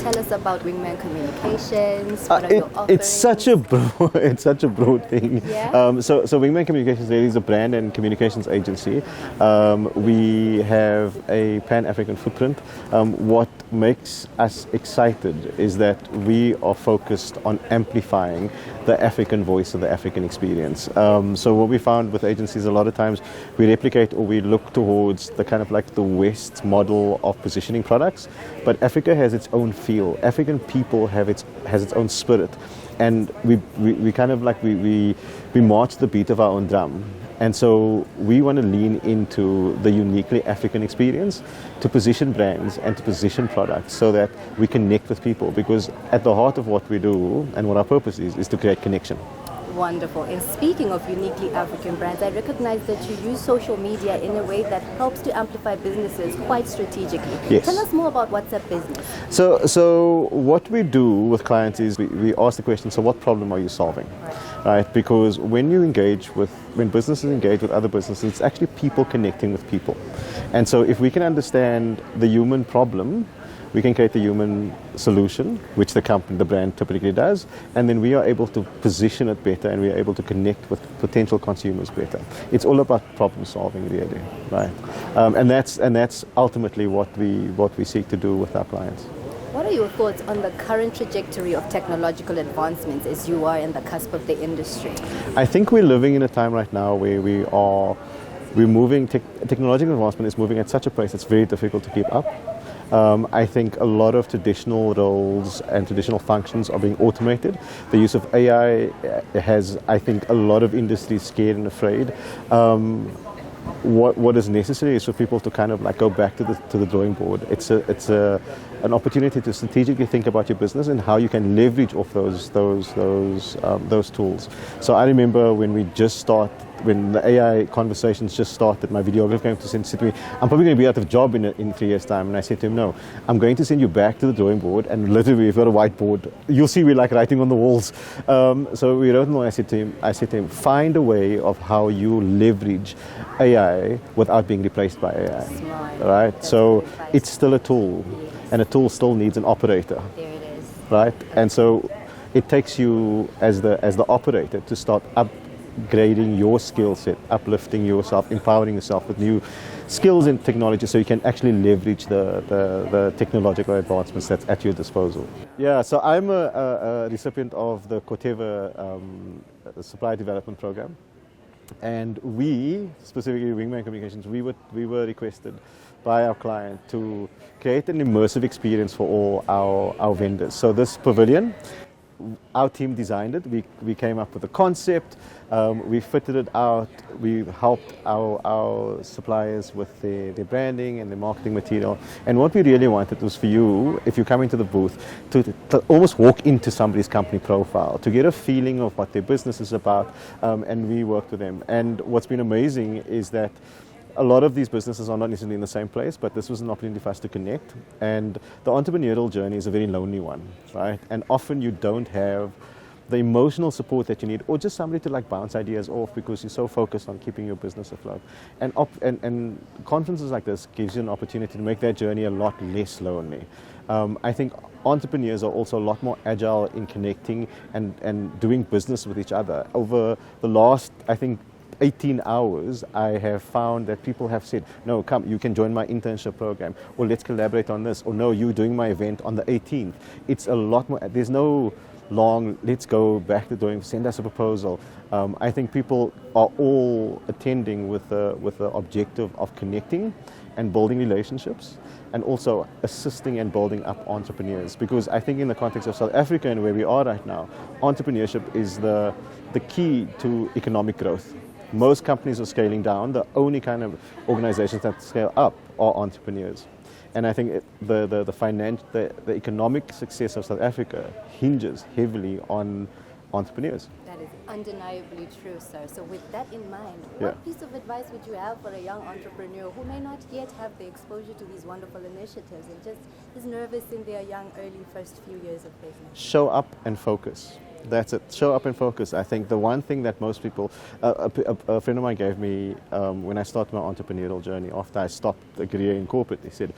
Tell us about Wingman Communications. What are your offerings? It's such a broad thing. Yeah? So Wingman Communications really is a brand and communications agency. We have a Pan-African footprint. What makes us excited is that we are focused on amplifying the African voice or the African experience. So what we found with agencies, a lot of times we replicate or we look towards the kind of like the West model of positioning products, but Africa has its own feel. African people has its own spirit, and we kind of like we march the beat of our own drum. And so we want to lean into the uniquely African experience to position brands and to position products so that we connect with people, because at the heart of what we do and what our purpose is to create connection. Wonderful. And speaking of uniquely African brands, I recognize that you use social media in a way that helps to amplify businesses quite strategically. Yes. Tell us more about WhatsApp Business. So what we do with clients is we ask the question, so what problem are you solving? Right? Because when businesses engage with other businesses, it's actually people connecting with people. And so if we can understand the human problem, we can create the human solution, which the brand typically does, and then we are able to position it better, and we are able to connect with potential consumers better. It's all about problem solving, really, right? And that's ultimately what we seek to do with our clients. What are your thoughts on the current trajectory of technological advancements as you are in the cusp of the industry? I think we're living in a time right now where we're moving, technological advancement is moving at such a pace it's very difficult to keep up. I think a lot of traditional roles and traditional functions are being automated. The use of AI has, I think, a lot of industries scared and afraid. What is necessary is for people to kind of like go back to the drawing board. It's an opportunity to strategically think about your business and how you can leverage off those tools. So I remember when the AI conversations just started, my videographer came to say to me, I'm probably going to be out of job in 3 years' time. And I said to him, no, I'm going to send you back to the drawing board, and literally we've got a whiteboard. You'll see we're like writing on the walls. So we wrote, and I said to him, find a way of how you leverage AI without being replaced by AI. Smart. Right? That's So good advice. it's still a tool, Yes. and a tool still needs an operator. There it is. Right? And so it takes you as the operator to start upgrading your skill set, uplifting yourself, empowering yourself with new skills and technology so you can actually leverage the technological advancements that's at your disposal. Yeah, so I'm a recipient of the Corteva Supply Development Program. And we, specifically Wingman Communications, we were requested by our client to create an immersive experience for all our vendors. So this pavilion, our team designed it. We came up with a concept. We fitted it out. We helped our suppliers with their branding and their marketing material. And what we really wanted was for you, if you come into the booth, to almost walk into somebody's company profile, to get a feeling of what their business is about. And we worked with them. And what's been amazing is that a lot of these businesses are not necessarily in the same place, but this was an opportunity for us to connect. And the entrepreneurial journey is a very lonely one, right? And often you don't have the emotional support that you need, or just somebody to like bounce ideas off because you're so focused on keeping your business afloat. And conferences like this gives you an opportunity to make that journey a lot less lonely. I think entrepreneurs are also a lot more agile in connecting and doing business with each other. Over the last, I think, 18 hours, I have found that people have said, no, come, you can join my internship program, or let's collaborate on this, or no, you're doing my event on the 18th. It's a lot more, there's no long, let's go back to doing, send us a proposal. I think people are all attending with the objective of connecting and building relationships, and also assisting and building up entrepreneurs. Because I think in the context of South Africa and where we are right now, entrepreneurship is the key to economic growth. Most companies are scaling down. The only kind of organizations that scale up are entrepreneurs. And I think the economic success of South Africa hinges heavily on entrepreneurs. That is undeniably true, sir. So with that in mind, Yeah. what piece of advice would you have for a young entrepreneur who may not yet have the exposure to these wonderful initiatives and just is nervous in their young, early first few years of business? Show up and focus. That's it. Show up and focus. I think the one thing that most people, a friend of mine gave me when I started my entrepreneurial journey after I stopped a career in corporate, he said,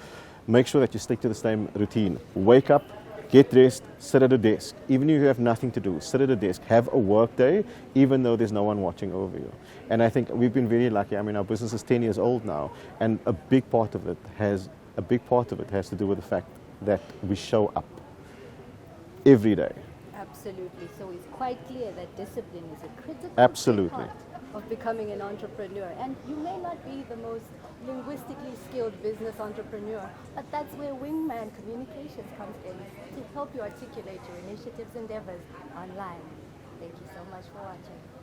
make sure that you stick to the same routine. Wake up, Get dressed, sit at a desk. Even if you have nothing to do, sit at a desk. Have a work day, even though there's no one watching over you. And I think we've been very lucky. I mean, our business is 10 years old now, and a big part of it has to do with the fact that we show up every day. Absolutely. So it's quite clear that discipline is a critical Absolutely. part of becoming an entrepreneur. And you may not be the most linguistically skilled business entrepreneur, but that's where Wingman Communications comes in to help you articulate your initiatives, endeavors online. Thank you so much for watching.